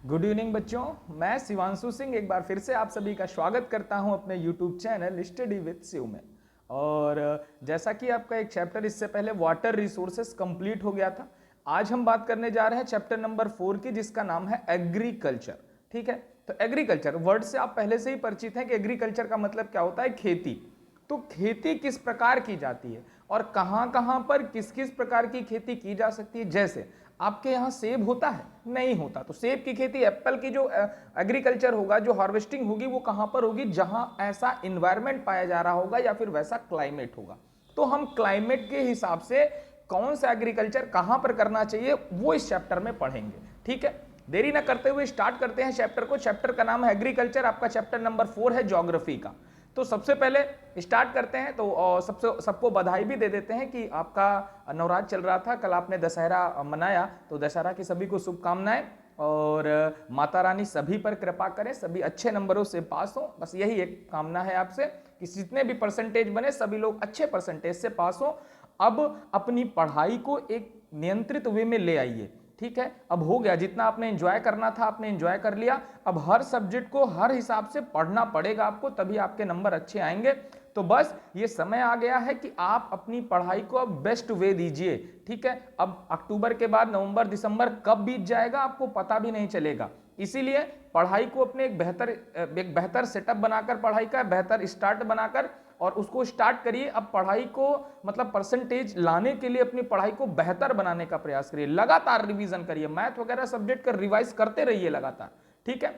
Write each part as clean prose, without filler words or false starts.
Good evening बच्चों, मैं शिवांशु सिंह एक बार फिर से आप सभी का स्वागत करता हूं अपने YouTube channel study with Shiv में। और जैसा कि आपका एक चैप्टर इससे पहले वाटर रिसोर्सेस कंप्लीट हो गया था, आज हम बात करने जा रहे हैं चैप्टर नंबर 4 की, जिसका नाम है एग्रीकल्चर। ठीक है, तो एग्रीकल्चर वर्ड से आप पहले से ही परिचित हैं कि एग्रीकल्चर का मतलब क्या होता है, खेती। तो खेती किस प्रकार की जाती है और कहां कहां पर किस किस प्रकार की खेती की जा सकती है। जैसे आपके यहाँ सेब होता है, नहीं होता, तो सेब की खेती, एप्पल की जो एग्रीकल्चर होगा, जो हार्वेस्टिंग होगी, वो कहां पर होगी, जहां ऐसा इन्वायरमेंट पाया जा रहा होगा या फिर वैसा क्लाइमेट होगा। तो हम क्लाइमेट के हिसाब से कौन सा एग्रीकल्चर कहां पर करना चाहिए वो इस चैप्टर में पढ़ेंगे। ठीक है, देरी ना करते हुए स्टार्ट करते हैं चैप्टर को। चैप्टर का नाम है एग्रीकल्चर, आपका चैप्टर नंबर 4 है ज्योग्राफी का। तो सबसे पहले स्टार्ट करते हैं, तो सबको बधाई भी दे देते हैं कि आपका नवरात्र चल रहा था, कल आपने दशहरा मनाया, तो दशहरा की सभी को शुभकामनाएं। और माता रानी सभी पर कृपा करें, सभी अच्छे नंबरों से पास हो, बस यही एक कामना है आपसे कि जितने भी परसेंटेज बने सभी लोग अच्छे परसेंटेज से पास हो। अब अपनी पढ़ाई को एक नियंत्रित वे में ले आइए। ठीक है, अब हो गया, जितना आपने एंजॉय करना था आपने एंजॉय कर लिया। अब हर सब्जेक्ट को हर हिसाब से पढ़ना पड़ेगा आपको, तभी आपके नंबर अच्छे आएंगे। तो बस ये समय आ गया है कि आप अपनी पढ़ाई को अब बेस्ट वे दीजिए। ठीक है, अब अक्टूबर के बाद नवंबर दिसंबर कब बीत जाएगा आपको पता भी नहीं चलेगा। इसीलिए पढ़ाई को अपने एक बेहतर सेटअप बनाकर, पढ़ाई का बेहतर स्टार्ट बनाकर और उसको स्टार्ट करिए। अब पढ़ाई को मतलब परसेंटेज लाने के लिए अपनी पढ़ाई को बेहतर बनाने का प्रयास करिए, लगातार रिवीजन करिए, मैथ वगैरह सब्जेक्ट का रिवाइज करते रहिए लगातार। ठीक है,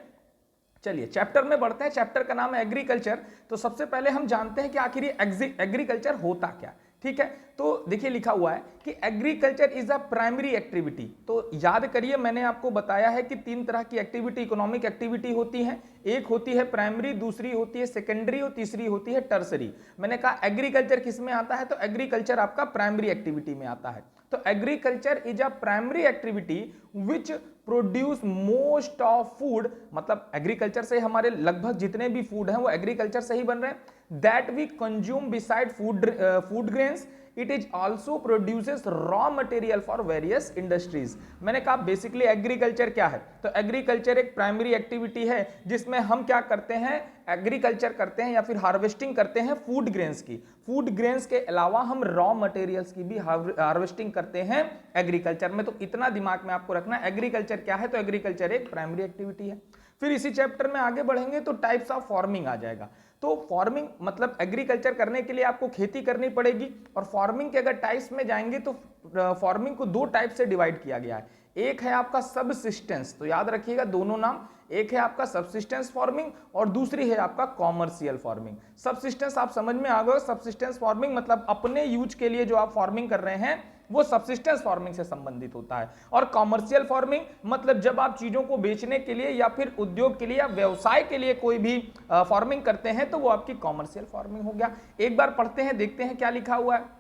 चलिए चैप्टर में बढ़ते हैं। चैप्टर का नाम है एग्रीकल्चर। तो सबसे पहले हम जानते हैं कि आखिर ये एग्रीकल्चर होता क्या। ठीक है, तो देखिए लिखा हुआ है कि agriculture is a primary activity. तो याद करिए, मैंने आपको बताया है कि 3 तरह की एक्टिविटी, इकोनॉमिक एक्टिविटी होती है। एक होती है प्राइमरी, दूसरी होती है सेकेंडरी और तीसरी होती है टर्सरी। मैंने कहा एग्रीकल्चर किस में आता है, तो एग्रीकल्चर आपका प्राइमरी एक्टिविटी में आता है। तो agriculture is a primary activity which produce most of food, मतलब एग्रीकल्चर से हमारे लगभग जितने भी फूड हैं वो एग्रीकल्चर से ही बन रहे हैं। That we consume beside food grains, it is also produces raw material for various industries. मैंने कहा बेसिकली एग्रीकल्चर क्या है, तो एग्रीकल्चर एक प्राइमरी एक्टिविटी है जिसमें हम क्या करते हैं, एग्रीकल्चर करते हैं या फिर हार्वेस्टिंग करते हैं फूड ग्रेन्स की। फूड ग्रेन्स के अलावा हम रॉ मटेरियल्स की भी हार्वेस्टिंग करते हैं एग्रीकल्चर में। तो इतना दिमाग में आपको रखना, एग्रीकल्चर क्या है, तो एग्रीकल्चर एक प्राइमरी एक्टिविटी है। फिर इसी चैप्टर में आगे बढ़ेंगे तो टाइप्स ऑफ फार्मिंग आ जाएगा। तो फार्मिंग मतलब एग्रीकल्चर करने के लिए आपको खेती करनी पड़ेगी। और फार्मिंग के अगर टाइप्स में जाएंगे तो फार्मिंग को 2 टाइप से डिवाइड किया गया है। एक है आपका सबसिस्टेंस, तो याद रखिएगा दोनों नाम, एक है आपका सबसिस्टेंस फार्मिंग और दूसरी है आपका कॉमर्शियल फार्मिंग। सबसिस्टेंस आप समझ में आ गए, सबसिस्टेंस फार्मिंग मतलब अपने यूज के लिए जो आप फार्मिंग कर रहे हैं वो सबसिस्टेंस फार्मिंग से संबंधित होता है। और कॉमर्शियल फार्मिंग मतलब जब आप चीजों को बेचने के लिए या फिर उद्योग के लिए या व्यवसाय के लिए कोई भी फार्मिंग करते हैं तो वो आपकी कॉमर्शियल फार्मिंग हो गया। एक बार पढ़ते हैं, देखते हैं क्या लिखा हुआ है।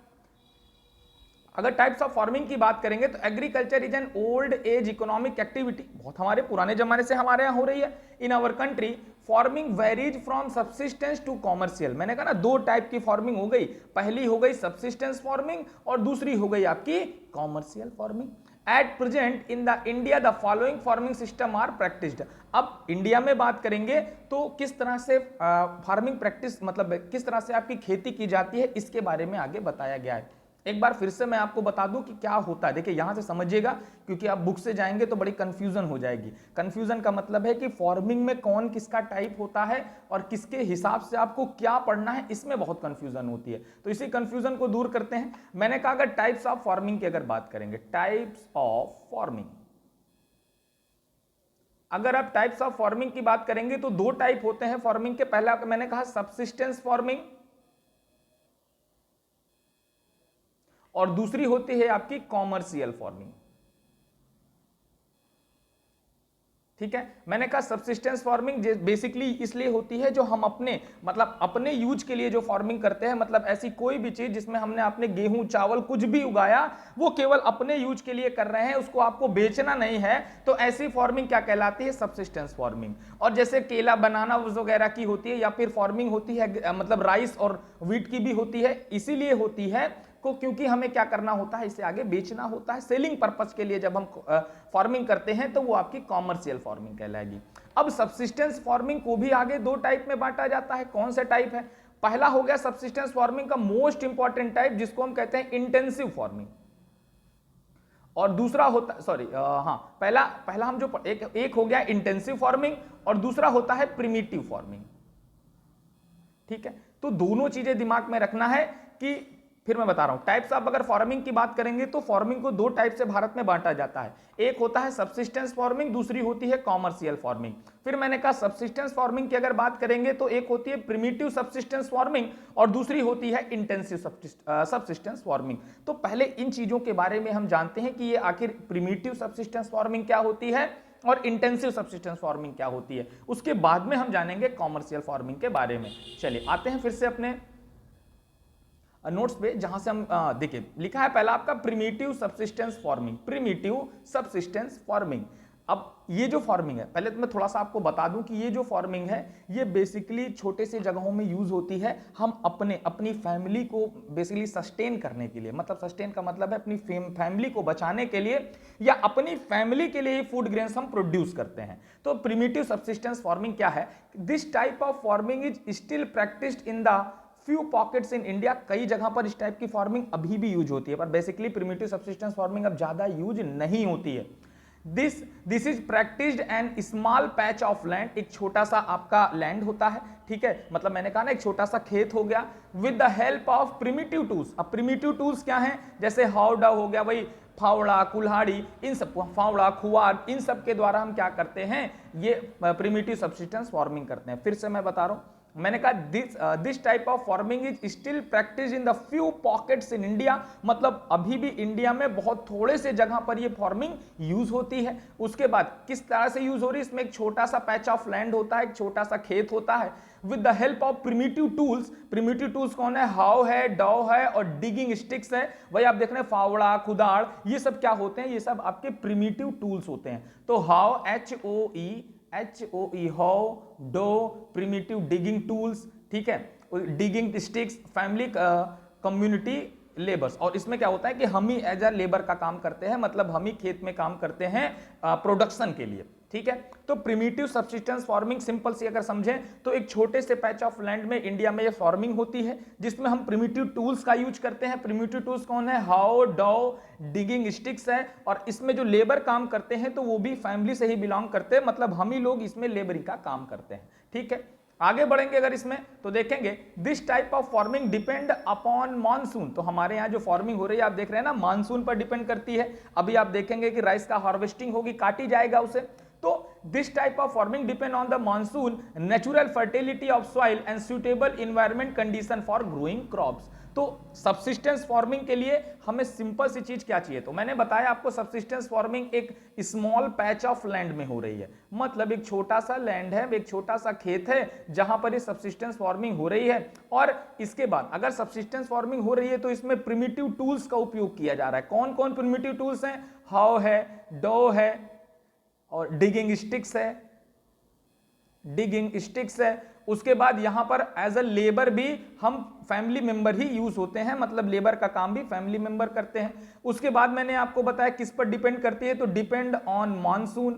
अगर टाइप्स ऑफ फार्मिंग की बात करेंगे तो agriculture is an old age economic activity, बहुत हमारे पुराने जमाने से हमारे यहाँ हो रही है। In our country farming varies from subsistence to commercial. मैंने कहा ना 2 टाइप की फार्मिंग हो गई, पहली हो गई सबसिस्टेंस फार्मिंग और दूसरी हो गई आपकी commercial farming. At present in the India the following farming system are practised. अब इंडिया में बात करेंगे तो किस तरह से फार्मिंग प्रैक्टिस मतलब किस तरह से आपकी खेती की जाती है, इसके बारे में आगे बताया गया है। एक बार फिर से मैं आपको बता दूं कि क्या होता है। देखिए यहां से समझिएगा, क्योंकि आप बुक से जाएंगे तो बड़ी कंफ्यूजन हो जाएगी। कंफ्यूजन का मतलब है कि फार्मिंग में कौन किसका टाइप होता है और किसके हिसाब से आपको क्या पढ़ना है, इसमें बहुत कंफ्यूजन होती है। तो इसी कंफ्यूजन को दूर करते हैं। मैंने कहा अगर टाइप्स ऑफ फार्मिंग की अगर बात करेंगे, टाइप्स ऑफ फार्मिंग, अगर आप टाइप्स ऑफ फार्मिंग की बात करेंगे तो 2 टाइप होते हैं फार्मिंग के। पहला मैंने कहा सबसिस्टेंस फार्मिंग और दूसरी होती है आपकी कॉमर्शियल फार्मिंग। ठीक है, मैंने कहा सबसिस्टेंस फार्मिंग बेसिकली इसलिए होती है जो हम अपने मतलब अपने यूज के लिए जो फार्मिंग करते हैं, मतलब ऐसी कोई भी चीज जिसमें हमने अपने गेहूं चावल कुछ भी उगाया वो केवल अपने यूज के लिए कर रहे हैं, उसको आपको बेचना नहीं है, तो ऐसी फार्मिंग क्या कहलाती है, सबसिस्टेंस फार्मिंग। और जैसे केला बनाना वगैरह की होती है या फिर फार्मिंग होती है मतलब राइस और व्हीट की भी होती है, इसीलिए होती है को, क्योंकि हमें क्या करना होता है, इसे आगे बेचना होता है सेलिंग पर्पस के लिए। जब हम फार्मिंग करते हैं तो वो आपकी कॉमर्शियल फार्मिंग कहलाएगी। अब सब्सिस्टेंस फार्मिंग को भी आगे दो टाइप में बांटा जाता है। कौन से टाइप है? पहला हो गया सब्सिस्टेंस फार्मिंग का मोस्ट इंपॉर्टेंट टाइप, जिसको हम कहते हैं इंटेंसिव फार्मिंग, और दूसरा होता पहला हम जो एक हो गया इंटेंसिव फार्मिंग और दूसरा होता है प्रिमिटिव फार्मिंग। ठीक है, तो दोनों चीजें दिमाग में रखना है कि फिर मैं बता रहा हूं टाइप्स ऑफ, अगर फार्मिंग की बात करेंगे तो फार्मिंग को दो टाइप से भारत में बांटा जाता है। एक होता है सब्सिस्टेंस फार्मिंग, दूसरी होती है कॉमर्शियल फार्मिंग। फिर मैंने कहा सब्सिस्टेंस फार्मिंग की अगर बात करेंगे तो एक होती है प्रिमिटिव सब्सिस्टेंस फार्मिंग और दूसरी होती है इंटेंसिव सब्सिस्टेंस फार्मिंग। तो पहले इन चीजों के बारे में हम जानते हैं कि ये आखिर प्रिमिटिव सब्सिस्टेंस फार्मिंग क्या होती है और इंटेंसिव सब्सिस्टेंस फार्मिंग क्या होती है। उसके बाद में हम जानेंगे कॉमर्शियल फार्मिंग के बारे में। चलिए आते हैं फिर से अपने नोट्स पे, जहां से हम देखिए लिखा है पहला आपका primitive subsistence farming. Primitive subsistence farming, अब ये जो फार्मिंग है, पहले तो मैं थोड़ा सा आपको बता दूं कि ये जो फार्मिंग है ये बेसिकली छोटे से जगहों में यूज होती है। हम अपनी फैमिली को बेसिकली सस्टेन करने के लिए, मतलब सस्टेन का मतलब है अपनी फैमिली को बचाने के लिए या अपनी फैमिली के लिए फूड ग्रेन्स हम प्रोड्यूस करते हैं। तो प्रिमिटिव सब्सिस्टेंस फार्मिंग क्या है? This type of farming is still practised in the few pockets in India. कई जगह पर इस टाइप की फार्मिंग अभी भी यूज होती है, पर बेसिकली प्रिमिटिव सब्सिस्टेंस फार्मिंग अब ज्यादा यूज नहीं होती है। This is practised an small patch of land, एक छोटा सा आपका लैंड होता है, ठीक है, मतलब मैंने कहा ना एक छोटा सा खेत हो गया, with the help of primitive tools. अब प्रिमिटिव टूल्स क्या हैं? जैसे हाउडा हो गया, वही फावड़ा, कुल्हाड़ी, इन सब, फावड़ा, खुआर, इन सब के द्वारा हम क्या करते हैं, ये प्रिमिटिव सब्सिस्टेंस फार्मिंग करते हैं। फिर से मैं बता रहा हूं, मैंने कहा this type of farming is still practice in the few pockets in India, मतलब अभी भी इंडिया में बहुत थोड़े से जगह पर ये फार्मिंग यूज होती है। उसके बाद किस तरह से यूज हो रही है? इसमें एक छोटा सा पैच ऑफ लैंड होता है, एक छोटा सा खेत होता है, with the help of primitive tools. Primitive tools कौन है? हाउ है, डॉ है और डिगिंग स्टिक्स है। वही आप देख रहे हैं फावड़ा, कुदाड़, ये सब क्या होते हैं? ये सब आपके प्रिमिटिव टूल्स होते हैं। तो hoe, HOE, hoe, dao, primitive digging tools, ठीक है, digging sticks, family community labours. और इसमें क्या होता है कि हम ही एज अ लेबर का काम करते हैं, मतलब हम ही खेत में काम करते हैं प्रोडक्शन के लिए, ठीक है। तो प्रिमिटिव सब्सिस्टेंस फार्मिंग सिंपल सी अगर समझें तो एक छोटे से पैच ऑफ लैंड में इंडिया में ये फार्मिंग होती है, जिसमें हम प्रिमिटिव टूल्स का यूज करते हैं। प्रिमिटिव टूल्स कौन है? हाउ, डॉ, डिगिंग स्टिक्स है, और इसमें जो लेबर काम करते हैं तो वो भी फैमिली से ही बिलोंग करते हैं, मतलब हम ही लोग इसमें लेबरिंग का काम करते हैं, ठीक है। आगे बढ़ेंगे अगर इसमें तो देखेंगे this type of farming depend upon monsoon. तो हमारे यहाँ जो फार्मिंग हो रही है आप देख रहे हैं ना, मानसून पर डिपेंड करती है। अभी आप देखेंगे कि राइस का हार्वेस्टिंग होगी, काटी जाएगा उसे। तो this type of farming depend on the monsoon, natural fertility of soil and suitable environment condition for growing crops. तो सब्सिस्टेंस फार्मिंग के लिए हमें सिंपल सी चीज क्या चाहिए? तो मैंने बताया आपको सब्सिस्टेंस फार्मिंग एक स्मॉल पैच ऑफ लैंड में हो रही है, मतलब एक छोटा सा लैंड है, एक छोटा सा खेत है जहां पर ये सब्सिस्टेंस फार्मिंग हो रही है। और इसके बाद अगर सब्सिस्टेंस फार्मिंग हो रही है तो इसमें प्रिमिटिव टूल्स का उपयोग किया जा रहा है। कौन कौन प्रिमिटिव टूल्स हैं? हाउ है, डो है और डिगिंग स्टिक्स है, उसके बाद यहां पर एज अ लेबर भी हम फैमिली मेंबर ही यूज होते हैं, मतलब लेबर का काम भी फैमिली मेंबर करते हैं। उसके बाद मैंने आपको बताया किस पर डिपेंड करती है, तो डिपेंड ऑन मानसून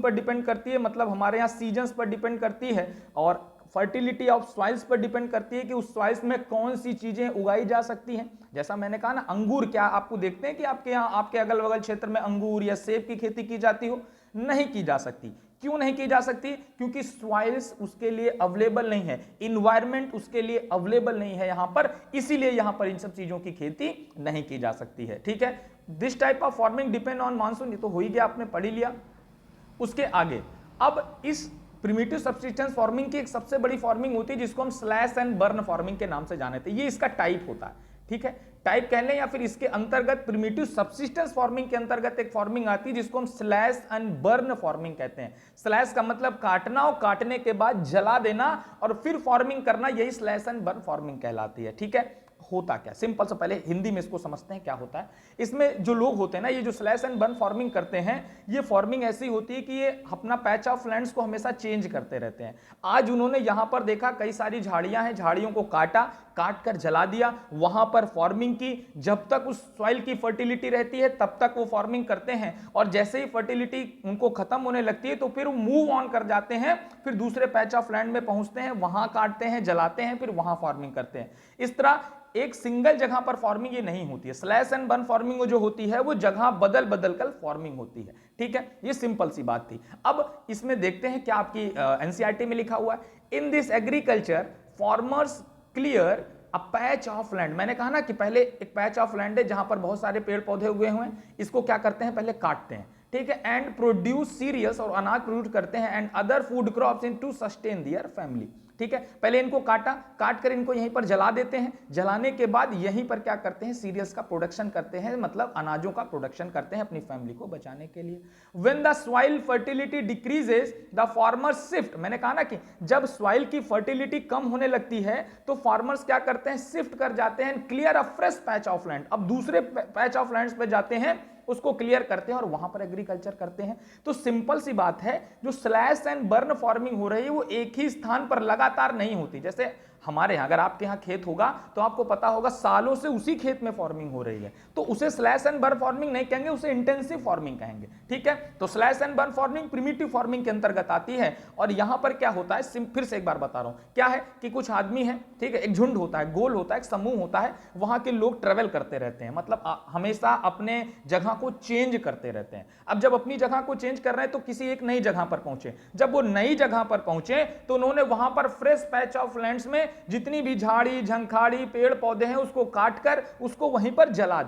पर डिपेंड करती है, मतलब हमारे यहाँ सीजन्स पर डिपेंड करती है। और फर्टिलिटी ऑफ सॉइल्स पर डिपेंड करती है कि उस सॉइल्स में कौन सी चीजें उगाई जा सकती हैं। जैसा मैंने कहा ना, अंगूर, क्या आपको देखते हैं कि आपके यहाँ, आपके अगल बगल क्षेत्र में अंगूर या सेब की खेती की जाती हो? नहीं की जा सकती। क्यों नहीं की जा सकती? क्योंकि सॉइल्स उसके लिए अवेलेबल नहीं है, इन्वायरमेंट उसके लिए अवेलेबल नहीं है यहां पर, इसीलिए यहां पर इन सब चीजों की खेती नहीं की जा सकती है, ठीक है। This type of farming depend on monsoon, ये तो हो ही गया, आपने पढ़ ही लिया। उसके आगे अब इस प्रिमिटिव सब्सिस्टेंस फार्मिंग की एक सबसे बड़ी फार्मिंग होती है जिसको हम स्लैश एंड बर्न फार्मिंग के नाम से जानते हैं। ये इसका टाइप होता है, ठीक है, टाइप कह लें, या फिर इसके अंतर्गत प्रिमिटिव सब्सिस्टेंस फार्मिंग के अंतर्गत एक फार्मिंग आती है जिसको हम स्लैश एंड बर्न फार्मिंग कहते हैं। स्लैश का मतलब काटना और काटने के बाद जला देना और फिर फार्मिंग करना, यही स्लैश एंड बर्न फार्मिंग कहलाती है, ठीक है। होता क्या, सिंपल से पहले हिंदी में इसको समझते हैं क्या होता है। इसमें जो लोग होते हैं ना, ये जो स्लैश एंड बर्न फार्मिंग करते हैं, ये फार्मिंग ऐसी होती है कि ये अपना पैच ऑफ लैंड्स को हमेशा चेंज करते रहते हैं। आज उन्होंने यहां पर देखा कई सारी झाड़ियां हैं, झाड़ियों को काट कर जला दिया, वहां पर फार्मिंग की। जब तक उस सॉइल की फर्टिलिटी रहती है तब तक वो फार्मिंग करते हैं, और जैसे ही फर्टिलिटी उनको खत्म होने लगती है तो फिर वो मूव ऑन कर जाते हैं, फिर दूसरे पैच ऑफ लैंड में पहुंचते हैं, वहां काटते हैं, जलाते हैं, फिर वहां फार्मिंग करते हैं। इस तरह एक सिंगल जगह पर फार्मिंग ये नहीं होती है। स्लैश एंड बर्न फार्मिंग जो होती है वो जगह बदल बदल कर फार्मिंग होती है। ठीक है, ये सिंपल सी बात थी। अब इसमें देखते हैं क्या आपकी एनसीईआरटी में लिखा हुआ है। इन this agriculture farmers clear a patch of land. मैंने कहा ना कि पहले एक पैच ऑफ लैंड है जहां पर बहुत सारे पेड़ पौधे उगे हुए हैं, इसको क्या करते हैं, पहले काटते हैं। ठीक है, एंड प्रोड्यूस सीरियल्स, और अनाज प्रोड्यूस करते हैं, and other food crops in to sustain their family. ठीक है, पहले इनको काट कर इनको यहीं पर जला देते हैं, जलाने के बाद यहीं पर क्या करते हैं, सीरियल्स का प्रोडक्शन करते हैं, मतलब अनाजों का प्रोडक्शन करते हैं अपनी फैमिली को बचाने के लिए। When the soil fertility decreases the farmers shift. मैंने कहा ना कि जब सॉइल की फर्टिलिटी कम होने लगती है तो फार्मर्स क्या करते हैं, शिफ्ट कर जाते हैं, clear a fresh patch of land. अब दूसरे पैच ऑफ लैंड्स पे जाते हैं, उसको क्लियर करते हैं और वहां पर एग्रीकल्चर करते हैं। तो सिंपल सी बात है, जो स्लैश एंड बर्न फार्मिंग हो रही है वो एक ही स्थान पर लगातार नहीं होती। जैसे हमारे यहाँ, अगर आपके यहाँ खेत होगा तो आपको पता होगा सालों से उसी खेत में फार्मिंग हो रही है, तो उसे स्लैश एंड बर्न फार्मिंग नहीं कहेंगे, उसे इंटेंसिव फार्मिंग कहेंगे। ठीक है, तो slash and burn farming primitive farming के अंतर्गत आती है। और यहां पर क्या होता है, फिर से एक बार बता रहा हूं, क्या है कि कुछ आदमी है, ठीक है, एक झुंड होता है, गोल होता है, एक समूह होता है, वहां के लोग ट्रेवल करते रहते हैं, मतलब हमेशा अपने जगह को चेंज करते रहते हैं। अब जब अपनी जगह को चेंज कर रहे हैं तो किसी एक नई जगह पर पहुंचे, जब वो नई जगह पर पहुंचे तो उन्होंने वहां पर फ्रेश पैच ऑफ लैंड्स में जितनी भी झाड़ी झंखाड़ी पेड़ पौधे हैं उसको काटकर उसको वहीं पर जला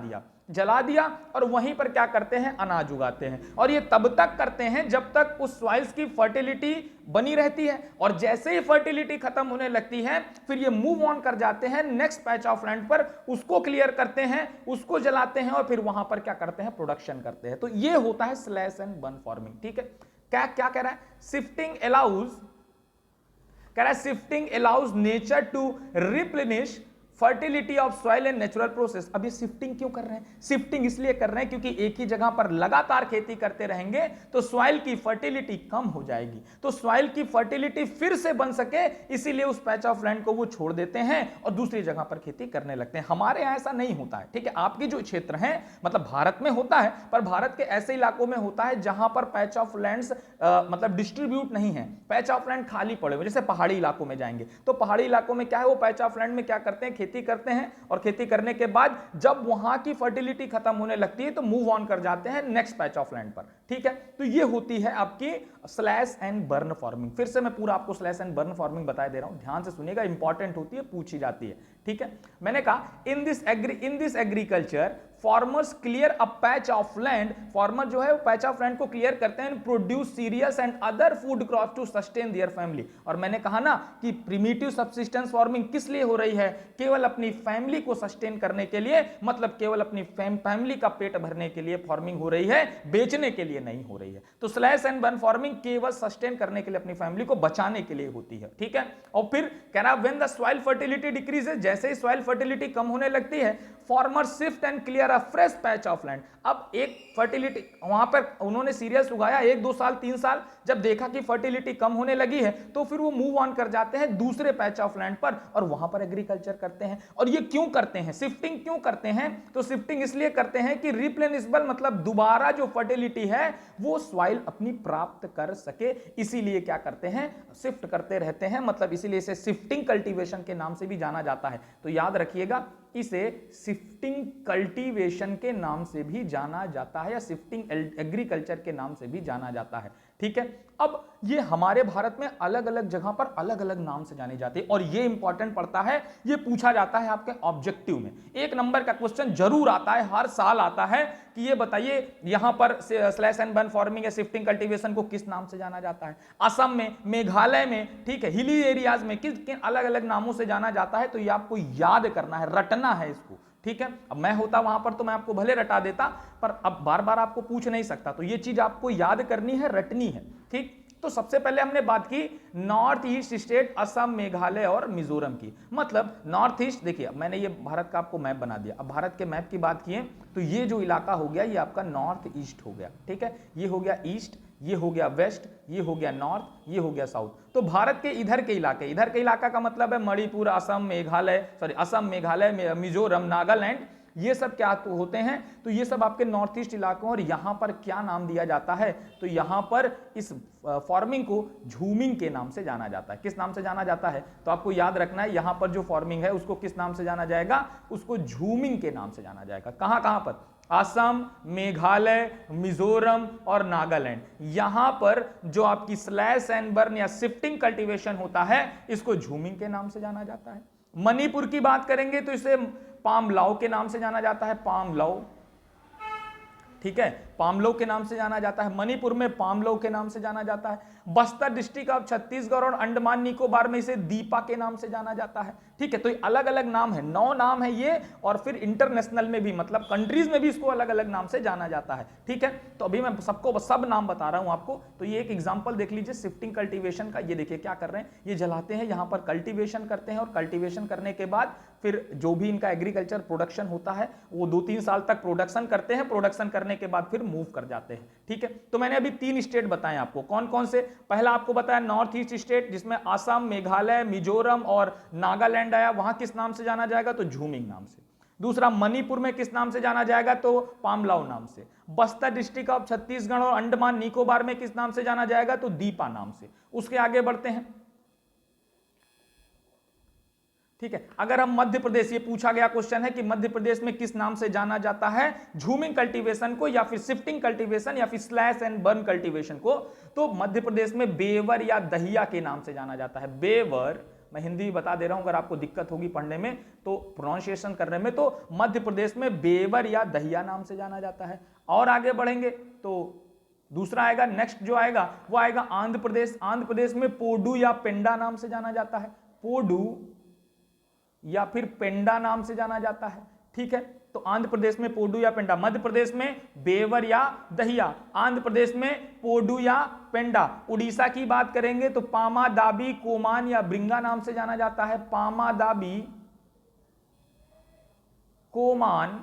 दिया और वहीं पर क्या करते हैं, अनाज उगाते हैं। और ये तब तक करते हैं जब तक उस सॉइल्स की फर्टिलिटी बनी रहती है, और जैसे ही फर्टिलिटी खत्म होने लगती है फिर ये मूव ऑन कर जाते हैं नेक्स्ट पैच ऑफ लैंड पर, उसको क्लियर करते हैं, उसको जलाते हैं, और फिर वहां पर क्या करते हैं, प्रोडक्शन करते हैं। तो ये होता है स्लैश एंड बर्न फार्मिंग। ठीक है, क्या कह रहा है, shifting allows nature to replenish fertility of soil and natural process. अब ये शिफ्टिंग क्यों कर रहे हैं, शिफ्टिंग इसलिए कर रहे हैं क्योंकि एक ही जगह पर लगातार खेती करते रहेंगे तो सॉइल की फर्टिलिटी कम हो जाएगी, तो सॉइल की फर्टिलिटी फिर से बन सके इसीलिए उस पैच ऑफ लैंड को वो छोड़ देते हैं और दूसरी जगह पर खेती करने लगते हैं। हमारे यहाँ ऐसा नहीं होता है। ठीक है, आपकी जो क्षेत्र है, मतलब भारत में होता है, पर भारत के ऐसे इलाकों में होता है जहां पर पैच ऑफ लैंड्स मतलब डिस्ट्रीब्यूट नहीं है, पैच ऑफ लैंड खाली पड़े हुए। जैसे पहाड़ी इलाकों में जाएंगे तो पहाड़ी इलाकों में क्या है, वो पैच ऑफ लैंड में क्या करते हैं, खेती करते हैं, और खेती करने के बाद जब वहां की फर्टिलिटी खत्म होने लगती है तो मूव ऑन कर जाते हैं नेक्स्ट पैच ऑफ लैंड पर। ठीक है, तो ये होती है आपकी स्लैश एंड बर्न फार्मिंग। फिर से मैं पूरा आपको स्लैश एंड बर्न फार्मिंग बता दे रहा हूं, ध्यान से सुनिएगा, इंपॉर्टेंट होती है, पूछी जाती है। ठीक है, मैंने कहा in this agriculture farmers clear a patch of land. Farmer जो है वो पैच ऑफ लैंड को क्लियर करते हैं, produce cereals and other food crops to sustain their family. और मैंने कहा ना कि प्रिमिटिव सब्सिस्टेंस फार्मिंग किस लिए हो रही है, केवल अपनी फैमिली को सस्टेन करने के लिए, मतलब केवल अपनी फैमिली का पेट भरने के लिए फार्मिंग हो रही है, बेचने के लिए नहीं हो रही है। तो स्लैश एंड बर्न फार्मिंग केवल सस्टेन करने के लिए, अपनी फैमिली को बचाने के लिए होती है। ठीक है, और फिर कह रहा when the soil fertility decreases, जैसे ही सॉइल फर्टिलिटी कम होने लगती है, farmer shift and clear a fresh patch of land. अब एक फर्टिलिटी वहां पर उन्होंने सीरियल्स उगाया 1 2 साल 3 साल, जब देखा कि फर्टिलिटी कम होने लगी है तो फिर वो मूव ऑन कर जाते हैं दूसरे पैच ऑफ लैंड पर और वहां पर एग्रीकल्चर करते हैं। और ये क्यों करते हैं, शिफ्टिंग क्यों करते हैं, तो शिफ्टिंग इसलिए करते हैं कि रिप्लेनिशबल, मतलब दोबारा जो फर्टिलिटी है वो सॉइल अपनी प्राप्त कर सके, इसीलिए क्या करते हैं, शिफ्ट करते रहते हैं, मतलब इसीलिए इसे शिफ्टिंग कल्टीवेशन के नाम से भी जाना जाता है। तो याद रखिएगा, इसे शिफ्टिंग कल्टीवेशन के नाम से भी जाना जाता है या शिफ्टिंग एग्रीकल्चर के नाम से भी जाना जाता है। ठीक है, अब ये हमारे भारत में अलग अलग जगह पर अलग अलग नाम से जानी जाती है और ये इंपॉर्टेंट पड़ता है, ये पूछा जाता है आपके ऑब्जेक्टिव में। 1 नंबर का क्वेश्चन जरूर आता है, हर साल आता है कि ये बताइए यहां पर स्लैश एंड बर्न फार्मिंग या शिफ्टिंग कल्टीवेशन को किस नाम से जाना जाता है। असम में, मेघालय में, ठीक है, हिली एरियाज में किन अलग अलग नामों से जाना जाता है। तो ये आपको याद करना है, रटना है इसको। ठीक है, अब मैं होता वहां पर तो मैं आपको भले रटा देता, पर अब बार बार आपको पूछ नहीं सकता, तो ये चीज आपको याद करनी है, रटनी है। ठीक, तो सबसे पहले हमने बात की north east state, Assam, Meghalaya और मिजोरम की। मतलब नॉर्थ ईस्ट, देखिए मैंने ये भारत का आपको मैप बना दिया। अब भारत के मैप की बात किए तो ये जो इलाका हो गया ये आपका नॉर्थ ईस्ट हो गया, ठीक है। ये हो गया ईस्ट, ये हो गया वेस्ट, ये हो गया नॉर्थ, ये हो गया साउथ। तो भारत के इधर के इलाका का मतलब है मणिपुर, असम, मेघालय, मिजोरम, नागालैंड, ये सब क्या होते हैं, तो ये सब आपके नॉर्थ ईस्ट इलाकों। और यहां पर क्या नाम दिया जाता है, तो यहां पर इस फॉर्मिंग को झूमिंग के नाम से जाना जाता है। किस नाम से जाना जाता है, तो आपको याद रखना है, यहां पर जो फॉर्मिंग है उसको किस नाम से जाना जाएगा, उसको झूमिंग के नाम से जाना जाएगा। कहां कहां पर, असम, मेघालय, मिजोरम और नागालैंड। यहां पर जो आपकी स्लैश एंड बर्न या शिफ्टिंग कल्टीवेशन होता है, इसको झूमिंग के नाम से जाना जाता है। मणिपुर की बात करेंगे तो इसे पामलाओ के नाम से जाना जाता है, पामलाओ, ठीक है, पामलो के नाम से जाना जाता है। मणिपुर में पामलो के नाम से जाना जाता है। बस्तर डिस्ट्रिक्ट ऑफ छत्तीसगढ़ और अंडमान निकोबार में इसे दीपा के नाम से जाना जाता है, ठीक है। तो ये अलग अलग नाम है, 9 नाम है ये, और फिर इंटरनेशनल में भी, मतलब कंट्रीज में भी इसको अलग अलग नाम से जाना जाता है, ठीक है। तो अभी मैं सबको सब नाम बता रहा हूं आपको। तो ये एक एग्जांपल देख लीजिए शिफ्टिंग कल्टीवेशन का। ये देखिए क्या कर रहे हैं, ये जलाते हैं, यहां पर कल्टीवेशन करते हैं, और कल्टीवेशन करने के बाद फिर जो भी इनका एग्रीकल्चर प्रोडक्शन होता है वो 2-3 साल तक प्रोडक्शन करते हैं। प्रोडक्शन करने के बाद फिर मूव कर जाते हैं, ठीक है। तो मैंने अभी 3 स्टेट बताए आपको, कौन कौन से। पहला आपको बताया नॉर्थ ईस्ट स्टेट, जिसमें असम, मेघालय, मिजोरम और नागालैंड आया, वहां किस नाम से जाना जाएगा, तो झूमिंग नाम से। दूसरा मणिपुर में किस नाम से जाना जाएगा, तो पामलाओ नाम से। बस्तर डिस्ट्रिक्ट ऑफ छत्तीसगढ़ और अंडमान निकोबार में किस नाम से जाना जाएगा, तो दीपा नाम से। उसके आगे बढ़ते हैं, ठीक है। अगर हम मध्य प्रदेश, ये पूछा गया क्वेश्चन है कि मध्य प्रदेश में किस नाम से जाना जाता है झूमिंग कल्टीवेशन को, या फिर शिफ्टिंग कल्टीवेशन, या फिर स्लैश एंड बर्न कल्टीवेशन को, तो मध्य प्रदेश में बेवर या दहिया के नाम से जाना जाता है। बेवर, मैं हिंदी बता दे रहा हूं, अगर आपको दिक्कत होगी पढ़ने में तो प्रोनाउंसिएशन करने में, तो मध्य प्रदेश में बेवर या दहिया नाम से जाना जाता है। और आगे बढ़ेंगे तो दूसरा आएगा, नेक्स्ट जो आएगा वो आएगा आंध्र प्रदेश। आंध्र प्रदेश में पोडू या पेंडा नाम से जाना जाता है, पोडू या फिर पेंडा नाम से जाना जाता है, ठीक है। तो आंध्र प्रदेश में पोडू या पेंडा, मध्य प्रदेश में बेवर या दहिया, आंध्र प्रदेश में पोडू या पेंडा। उड़ीसा की बात करेंगे तो पामा दाबी, कोमान या ब्रिंगा नाम से जाना जाता है। पामा दाबी, कोमान,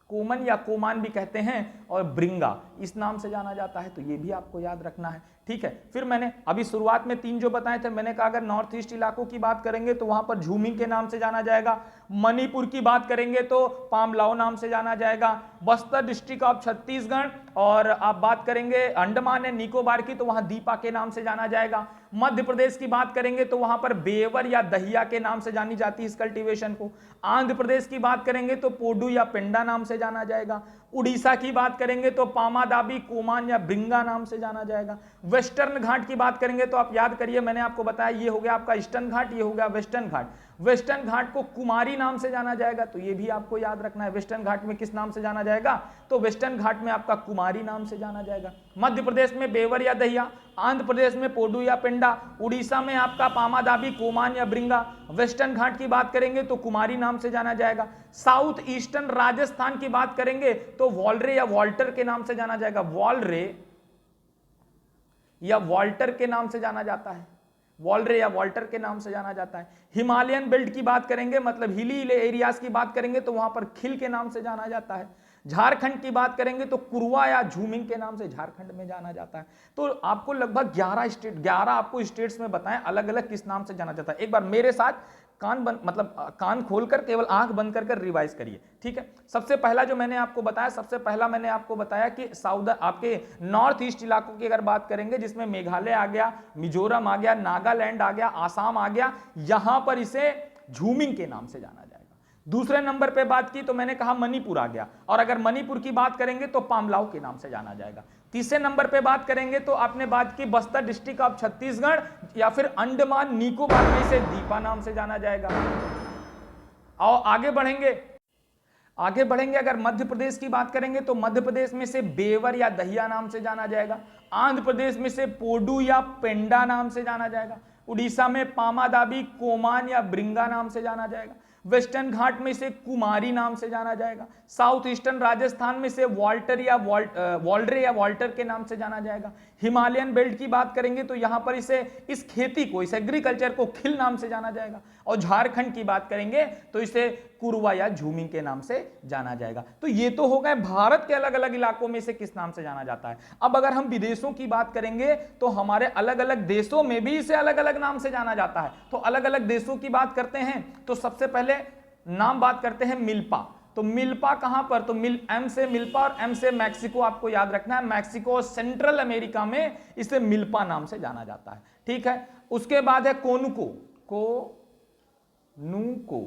कोमन या कोमान भी कहते हैं, और ब्रिंगा, इस नाम से जाना जाता है। तो ये भी आपको याद रखना है, ठीक है। फिर मैंने अभी शुरुआत में 3 जो बताए थे, मैंने कहा अगर नॉर्थ ईस्ट इलाकों की बात करेंगे तो वहां पर झूमिंग के नाम से जाना जाएगा। मणिपुर की बात करेंगे तो पामलाओ नाम से जाना जाएगा। बस्तर डिस्ट्रिक्ट ऑफ छत्तीसगढ़ और आप बात करेंगे अंडमान एंड निकोबार की, तो वहां दीपा के नाम से जाना जाएगा। मध्य प्रदेश की बात करेंगे तो वहां पर बेवर या दहिया के नाम से जानी जाती है इस कल्टीवेशन को। आंध्र प्रदेश की बात करेंगे तो पोडू या पेंडा नाम से जाना जाएगा। उड़ीसा की बात करेंगे तो पामादाबी, कोमान या ब्रिंगा नाम से जाना जाएगा। वेस्टर्न घाट की बात करेंगे तो आप याद करिए, मैंने आपको बताया ये हो गया आपका ईस्टर्न घाट, ये हो गया वेस्टर्न घाट। वेस्टर्न घाट को कुमारी नाम से जाना जाएगा, तो ये भी आपको याद रखना है। वेस्टर्न घाट में किस नाम से जाना जाएगा, तो वेस्टर्न घाट में आपका कुमारी नाम से जाना जाएगा। मध्य प्रदेश में बेवर या दहिया, आंध्र प्रदेश में पोडू या पेंडा, उड़ीसा में आपका पामादाबी, कोमान या ब्रिंगा। वेस्टर्न घाट की बात करेंगे तो कुमारी नाम से जाना जाएगा। साउथ ईस्टर्न राजस्थान की बात करेंगे तो वॉलरे या वॉल्टर के नाम से जाना जाएगा। वॉलरे या वॉल्टर के नाम से जाना जाता है, वॉलरे या वॉल्टर के नाम से जाना जाता है। हिमालयन बेल्ट की बात करेंगे, मतलब हिली एरियाज की बात करेंगे तो वहां पर खिल के नाम से जाना जाता है। झारखंड की बात करेंगे तो कुरवा या झूमिंग के नाम से झारखंड में जाना जाता है। तो आपको लगभग 11 आपको स्टेट्स में बताएं अलग अलग किस नाम से जाना जाता है। एक बार मेरे साथ कान बंद, मतलब कान खोलकर केवल आंख बंद कर रिवाइज करिए, ठीक है। सबसे पहला जो मैंने आपको बताया, सबसे पहला मैंने आपको बताया कि आपके नॉर्थ ईस्ट इलाकों की अगर बात करेंगे, जिसमें मेघालय आ गया, मिजोरम आ गया, नागालैंड आ गया, आसाम आ गया, यहां पर इसे झूमिंग के नाम से जाना जाएगा। दूसरे नंबर पे बात की तो मैंने कहा मणिपुर आ गया, और अगर मणिपुर की बात करेंगे तो पामलाओ के नाम से जाना जाएगा। तीसरे नंबर पे बात करेंगे तो आपने बात की बस्तर डिस्ट्रिक्ट ऑफ छत्तीसगढ़ या फिर अंडमान निकोबार में इसे दीपा नाम से जाना जाएगा। और आगे बढ़ेंगे अगर मध्य प्रदेश की बात करेंगे तो मध्य प्रदेश में से बेवर या दहिया नाम से जाना जाएगा। आंध्र प्रदेश में से पोडू या पेंडा नाम से जाना जाएगा। उड़ीसा में पामादाबी, कोमान या ब्रिंगा नाम से जाना जाएगा। वेस्टर्न घाट में इसे कुमारी नाम से जाना जाएगा। साउथ ईस्टर्न राजस्थान में इसे वॉल्टर या वॉल्ड्रे या वॉल्टर के नाम से जाना जाएगा। हिमालयन बेल्ट की बात करेंगे तो यहां पर इसे इस खेती को, इस एग्रीकल्चर को खिल नाम से जाना जाएगा। और झारखंड की बात करेंगे तो इसे कुरवा या झूमिंग के नाम से जाना जाएगा। तो ये तो हो गए भारत के अलग अलग इलाकों में इसे किस नाम से जाना जाता है। अब अगर हम विदेशों की बात करेंगे तो हमारे अलग अलग देशों में भी इसे अलग अलग नाम से जाना जाता है। तो अलग अलग देशों की बात करते हैं तो सबसे पहले नाम बात करते हैं मिल्पा। तो मिल्पा कहां पर, तो एम से मिल्पा और एम से मैक्सिको, आपको याद रखना है। मैक्सिको और सेंट्रल अमेरिका में इसे मिल्पा नाम से जाना जाता है, ठीक है। उसके बाद है कोनुको, कोनुको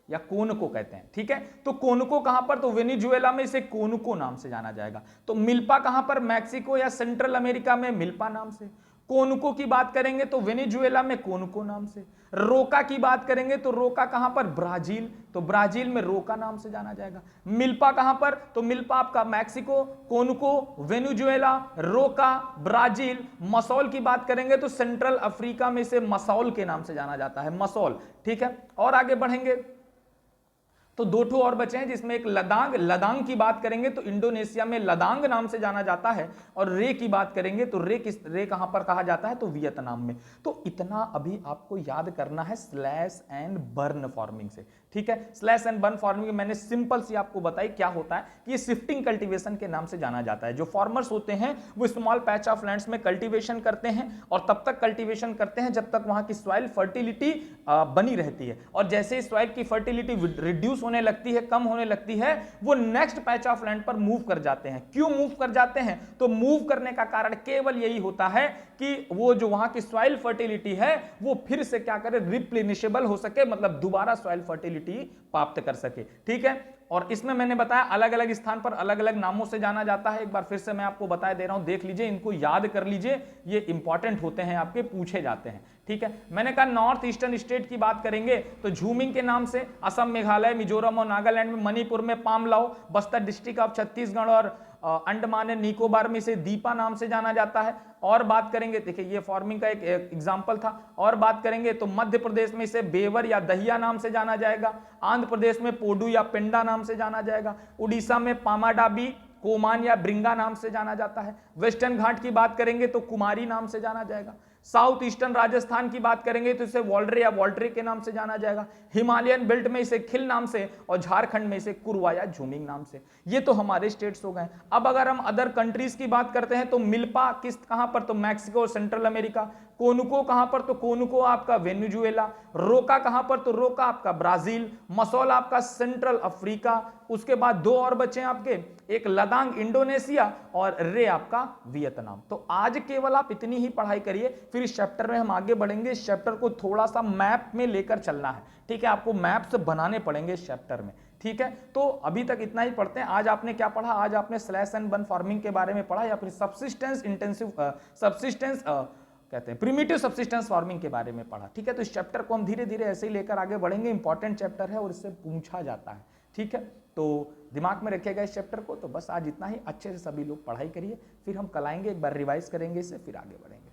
या कोनको कहते हैं, ठीक है। तो कोनको कहां पर, तो वेनेजुएला में इसे कोनुको नाम से जाना जाएगा। तो मिल्पा कहां पर, मैक्सिको या सेंट्रल अमेरिका में मिल्पा नाम से। कोनुको की बात करेंगे तो वेनेजुएला में कोनुको नाम से। रोका की बात करेंगे तो रोका कहां पर, ब्राजील, तो ब्राजील में रोका नाम से जाना जाएगा। मिल्पा कहां पर, तो मिल्पा आपका मैक्सिको, कोनुको वेनेजुएला, रोका ब्राजील। मसौल की बात करेंगे तो सेंट्रल अफ्रीका में इसे मसौल के नाम से जाना जाता है, मसौल, ठीक है। और आगे बढ़ेंगे तो दो ठो और बचे हैं जिसमें एक लदांग, लदांग की बात करेंगे तो इंडोनेशिया में लदांग नाम से जाना जाता है। और रे की बात करेंगे तो रे कहां पर कहा जाता है, तो वियतनाम में। तो इतना अभी आपको याद करना है स्लैश एंड बर्न फार्मिंग से, ठीक है। स्लैश एंड बर्न फार्मिंग मैंने सिंपल सी आपको बताई क्या होता है कि ये शिफ्टिंग कल्टीवेशन के नाम से जाना जाता है। जो फार्मर्स होते हैं वो स्मॉल पैच ऑफ लैंड्स में कल्टीवेशन करते हैं और तब तक कल्टीवेशन करते हैं जब तक वहां की सॉइल फर्टिलिटी बनी रहती है। और जैसे ही सॉइल की फर्टिलिटी रिड्यूस होने लगती है, कम होने लगती है, वो नेक्स्ट पैच ऑफ लैंड पर मूव कर जाते हैं। क्यों मूव कर जाते हैं, तो मूव करने का कारण केवल यही होता है कि वो जो वहां की सॉइल फर्टिलिटी है वो फिर से क्या करे, रिप्लेनिशेबल हो सके, मतलब दोबारा सॉइल फर्टिलिटी प्राप्त कर सके, ठीक है। और इसमें मैंने बताया अलग अलग स्थान पर अलग अलग नामों से जाना जाता है। एक बार फिर से मैं आपको बता दे रहा हूं, देख लीजिए, इनको याद कर लीजिए, ये इंपॉर्टेंट होते हैं, आपके पूछे जाते हैं, ठीक है। मैंने कहा नॉर्थ ईस्टर्न स्टेट की बात करेंगे तो झूमिंग के नाम से असम, मेघालय, मिजोरम और नागालैंड में, मणिपुर में पामलाओ, बस्तर डिस्ट्रिक्ट ऑफ छत्तीसगढ़ और अंडमान एंड निकोबार में इसे दीपा नाम से जाना जाता है। और बात करेंगे, देखिए ये फार्मिंग का एक एग्जांपल था। और बात करेंगे तो मध्य प्रदेश में इसे बेवर या दहिया नाम से जाना जाएगा। आंध्र प्रदेश में पोडू या पेंडा नाम से जाना जाएगा। उड़ीसा में पामाडाबी, कोमान या ब्रिंगा नाम से जाना जाता है। वेस्टर्न घाट की बात करेंगे तो कुमारी नाम से जाना जाएगा। साउथ ईस्टर्न राजस्थान की बात करेंगे तो इसे वॉल्ड्रे या वॉल्ट्रे के नाम से जाना जाएगा। हिमालयन बेल्ट में इसे खिल नाम से और झारखंड में इसे कुरवा या झूमिंग नाम से। ये तो हमारे स्टेट्स हो गए। अब अगर हम अदर कंट्रीज की बात करते हैं तो मिल्पा किस कहां पर, तो मैक्सिको और सेंट्रल अमेरिका। कोनुको कहां पर, तो कोनुको आपका वेनेजुएला। रोका कहां पर, तो रोका आपका ब्राजील। मसौल आपका सेंट्रल अफ्रीका। उसके बाद दो और बचे आपके, एक लदांग इंडोनेशिया और रे आपका वियतनाम। तो आज केवल आप इतनी ही पढ़ाई करिए, फिर इस चैप्टर में हम आगे बढ़ेंगे। इस चैप्टर को थोड़ा सा मैप में लेकर चलना है, ठीक है। आपको मैप्स बनाने पड़ेंगे इस चैप्टर में, ठीक है। तो अभी तक इतना ही पढ़ते हैं। आज आपने क्या पढ़ा, आज आपने स्लैश एंड बर्न फार्मिंग के बारे में पढ़ा या फिर सब्सिस्टेंस इंटेंसिव सब्सिस्टेंस कहते हैं प्रिमिटिव सब्सिस्टेंस फार्मिंग के बारे में पढ़ा, ठीक है। तो इस चैप्टर को हम धीरे धीरे ऐसे ही लेकर आगे बढ़ेंगे। इंपॉर्टेंट चैप्टर है और इससे पूछा जाता है, ठीक है। तो दिमाग में रखिएगा इस चैप्टर को। तो बस आज इतना ही, अच्छे से सभी लोग पढ़ाई करिए, फिर हम कल आएंगे, एक बार रिवाइज करेंगे इसे, फिर आगे बढ़ेंगे।